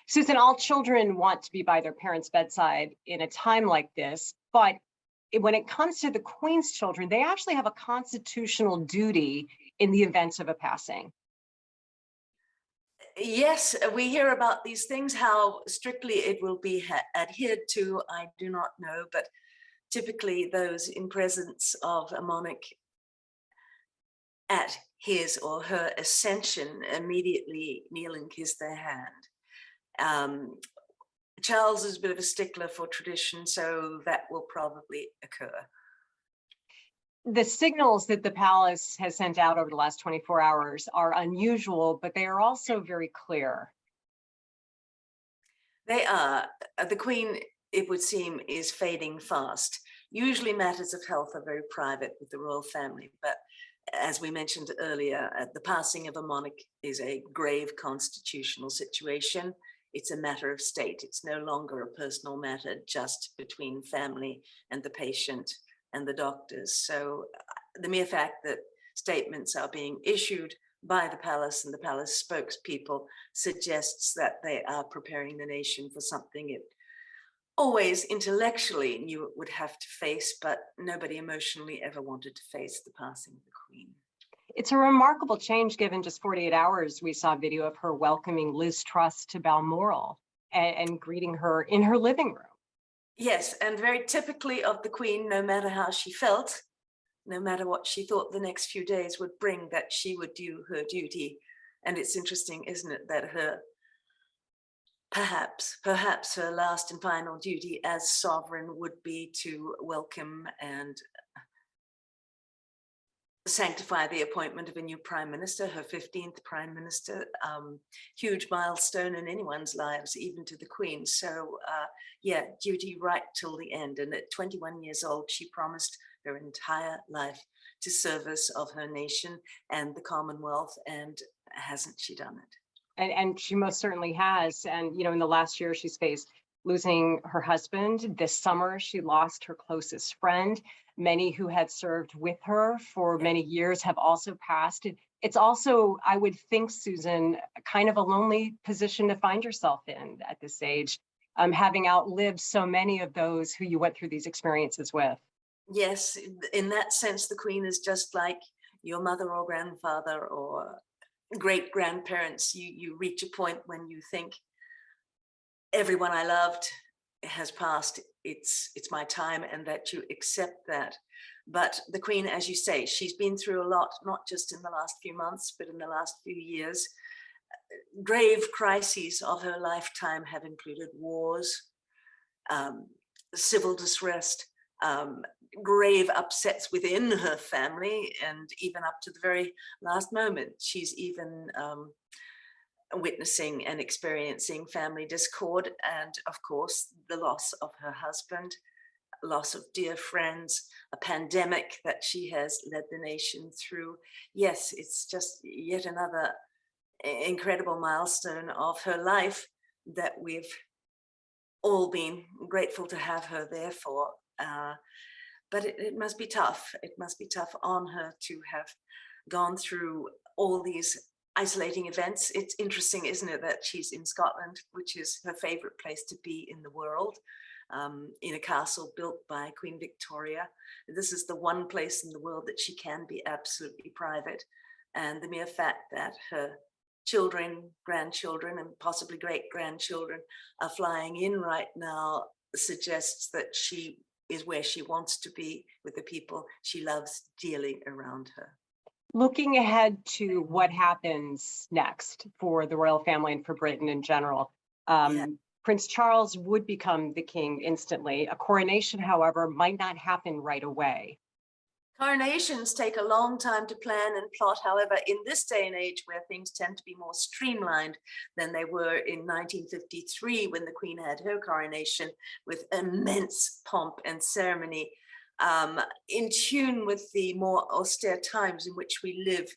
Susan, all children want to be by their parents' bedside in a time like this, but when it comes to the Queen's children, they actually have a constitutional duty in the event of a passing. Yes, we hear about these things. How strictly it will be adhered to, I do not know, but typically those in presence of a monarch at his or her ascension immediately kneel and kiss their hand. Charles is a bit of a stickler for tradition, so that will probably occur. The signals that the palace has sent out over the last 24 hours are unusual, but they are also very clear. They are. The Queen, it would seem, is fading fast. Usually matters of health are very private with the royal family, but as we mentioned earlier, the passing of a monarch is a grave constitutional situation. It's a matter of state. It's no longer a personal matter just between family and the patient and the doctors. So the mere fact that statements are being issued by the palace and the palace spokespeople suggests that they are preparing the nation for something it always intellectually knew it would have to face, but nobody emotionally ever wanted to face the passing of the Queen. It's a remarkable change given just 48 hours. We saw a video of her welcoming Liz Truss to Balmoral and greeting her in her living room. Yes, and very typically of the Queen, no matter how she felt, no matter what she thought the next few days would bring, that she would do her duty. And it's interesting, isn't it, that her perhaps her last and final duty as sovereign would be to welcome and sanctify the appointment of a new prime minister, her 15th prime minister, huge milestone in anyone's lives, even to the Queen. So yeah, duty right till the end. And at 21 years old, she promised her entire life to service of her nation and the Commonwealth, and hasn't she done it? And she most certainly has. And, you know, in the last year, she's faced losing her husband. This summer, she lost her closest friend. Many who had served with her for many years have also passed. It's also, I would think, Susan, kind of a lonely position to find yourself in at this age, having outlived so many of those who you went through these experiences with. Yes, in that sense, the Queen is just like your mother or grandfather or great grandparents. You reach a point when you think, everyone I loved has passed, it's my time, and that you accept that. But the Queen, as you say, she's been through a lot, not just in the last few months, but in the last few years. Grave crises of her lifetime have included wars, civil distress, grave upsets within her family, and even up to the very last moment, she's even witnessing and experiencing family discord, and of course the loss of her husband, loss of dear friends, a pandemic that she has led the nation through. Yes, it's just yet another incredible milestone of her life that we've all been grateful to have her there for. But it must be tough. It must be tough on her to have gone through all these isolating events. It's interesting, isn't it, that she's in Scotland, which is her favorite place to be in the world, in a castle built by Queen Victoria. This is the one place in the world that she can be absolutely private. And the mere fact that her children, grandchildren, and possibly great-grandchildren are flying in right now suggests that she is where she wants to be with the people she loves dearly around her. Looking ahead to what happens next for the royal family and for Britain in general, Prince Charles would become the king instantly. A coronation, however, might not happen right away. Coronations take a long time to plan and plot. However, in this day and age where things tend to be more streamlined than they were in 1953 when the Queen had her coronation with immense pomp and ceremony, in tune with the more austere times in which we live,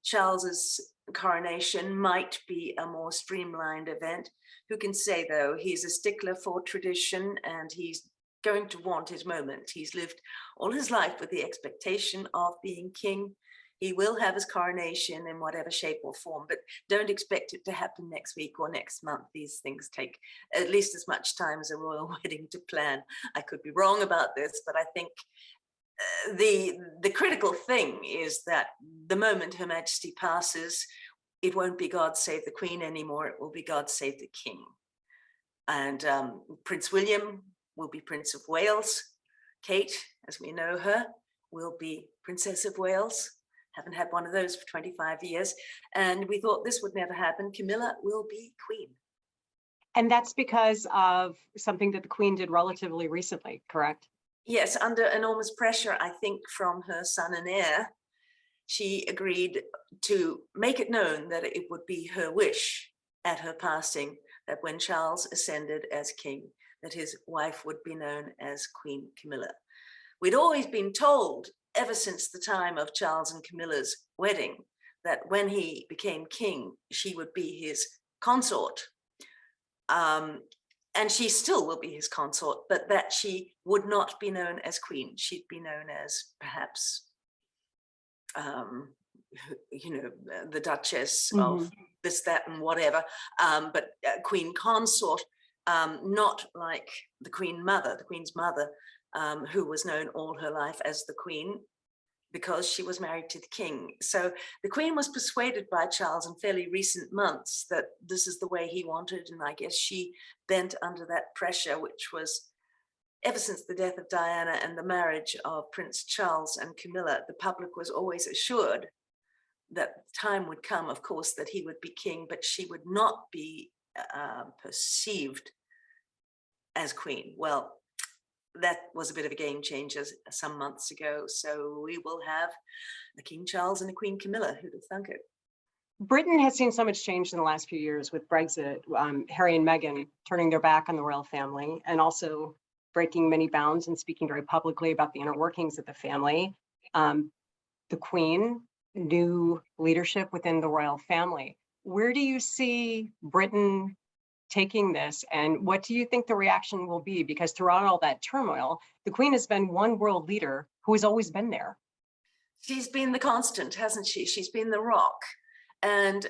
Charles's coronation might be a more streamlined event. Who can say, though? He's a stickler for tradition, and he's going to want his moment. He's lived all his life with the expectation of being king. He will have his coronation in whatever shape or form, but don't expect it to happen next week or next month. These things take at least as much time as a royal wedding to plan. I could be wrong about this, but I think the critical thing is that the moment Her Majesty passes, it won't be God Save the Queen anymore. It will be God Save the King. And Prince William will be Prince of Wales. Kate, as we know her, will be Princess of Wales. Haven't had one of those for 25 years. And we thought this would never happen. Camilla will be Queen. And that's because of something that the Queen did relatively recently, correct? Yes, under enormous pressure, I think, from her son and heir, she agreed to make it known that it would be her wish at her passing that when Charles ascended as king, that his wife would be known as Queen Camilla. We'd always been told, ever since the time of Charles and Camilla's wedding, that when he became king, she would be his consort. And she still will be his consort, but that she would not be known as queen. She'd be known as perhaps, the Duchess of this, that, and whatever, but queen consort, not like the Queen's mother, who was known all her life as the Queen, because she was married to the king. So the Queen was persuaded by Charles in fairly recent months that this is the way he wanted, and I guess she bent under that pressure, which was ever since the death of Diana and the marriage of Prince Charles and Camilla. The public was always assured that time would come, of course, that he would be king, but she would not be perceived as queen. Well, that was a bit of a game changer some months ago. So we will have a King Charles and a Queen Camilla. Who'd have thunk it? Britain has seen so much change in the last few years with Brexit, Harry and Meghan turning their back on the royal family and also breaking many bounds and speaking very publicly about the inner workings of the family. The Queen, new leadership within the royal family. Where do you see Britain taking this, and what do you think the reaction will be? Because throughout all that turmoil, the Queen has been one world leader who has always been there. She's been the constant, hasn't she? She's been the rock. And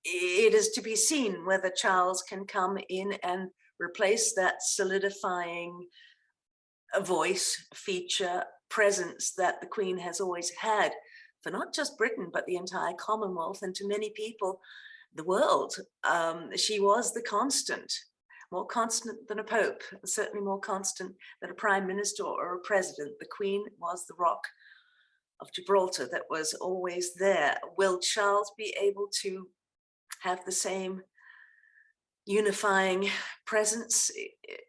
it is to be seen whether Charles can come in and replace that solidifying voice, feature, presence that the Queen has always had for not just Britain, but the entire Commonwealth, and to many people, the world. She was the constant, more constant than a pope, certainly more constant than a prime minister or a president. The Queen was the rock of Gibraltar that was always there. Will Charles be able to have the same unifying presence?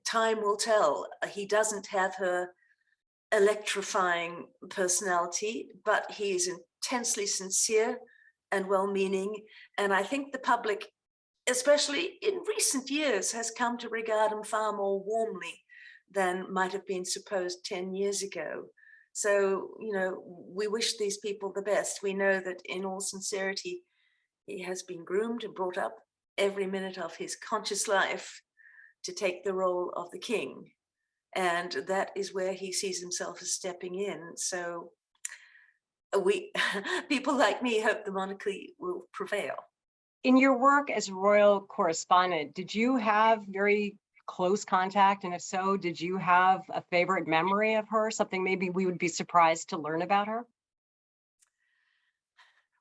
Time will tell. He doesn't have her electrifying personality, but he is intensely sincere and well-meaning. And I think the public, especially in recent years, has come to regard him far more warmly than might have been supposed 10 years ago. So, we wish these people the best. We know that in all sincerity, he has been groomed and brought up every minute of his conscious life to take the role of the king. And that is where he sees himself as stepping in. So we, people like me, hope the monarchy will prevail. In your work as royal correspondent, did you have very close contact? And if so, did you have a favorite memory of her? Something maybe we would be surprised to learn about her?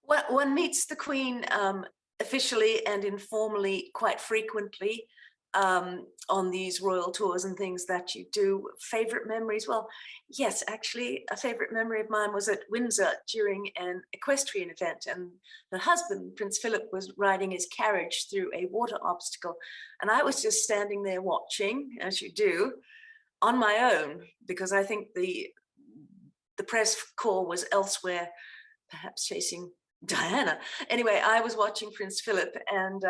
Well, one meets the Queen officially and informally quite frequently on these royal tours and things that you do. Favorite memories? Well, yes, actually, a favorite memory of mine was at Windsor during an equestrian event, and her husband, Prince Philip, was riding his carriage through a water obstacle, and I was just standing there watching, as you do, on my own, because I think the press corps was elsewhere, perhaps chasing Diana. Anyway, I was watching Prince Philip and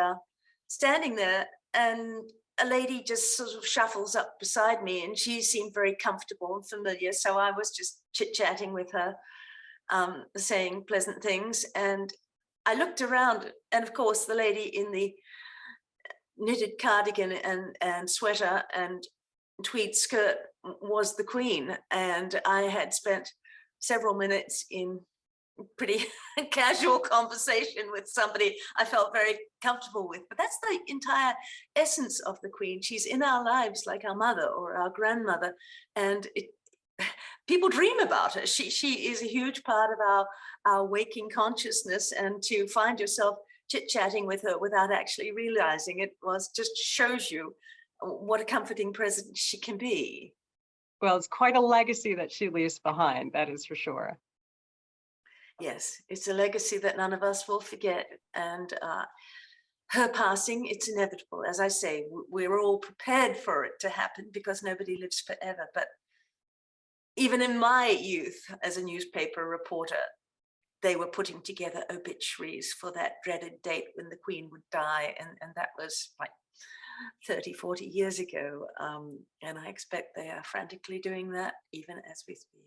standing there, and a lady just sort of shuffles up beside me, and she seemed very comfortable and familiar. So I was just chit-chatting with her, saying pleasant things. And I looked around, and of course, the lady in the knitted cardigan and sweater and tweed skirt was the Queen. And I had spent several minutes in pretty casual conversation with somebody I felt very comfortable with. But that's the entire essence of the Queen. She's in our lives like our mother or our grandmother, and people dream about her. She is a huge part of our waking consciousness, and to find yourself chit-chatting with her without actually realizing it was just shows you what a comforting presence she can be. Well, it's quite a legacy that she leaves behind, that is for sure. Yes, it's a legacy that none of us will forget. And her passing, it's inevitable. As I say, we're all prepared for it to happen because nobody lives forever. But even in my youth as a newspaper reporter, they were putting together obituaries for that dreaded date when the Queen would die. And that was like 30, 40 years ago. And I expect they are frantically doing that even as we speak.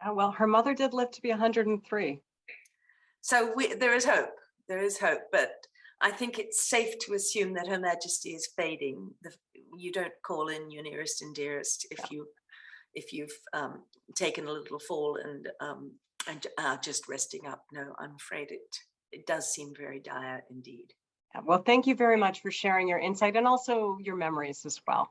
Oh, well, her mother did live to be 103. So there is hope. There is hope, but I think it's safe to assume that Her Majesty is fading. You don't call in your nearest and dearest if you've taken a little fall and are just resting up. No, I'm afraid it does seem very dire indeed. Well, thank you very much for sharing your insight and also your memories as well.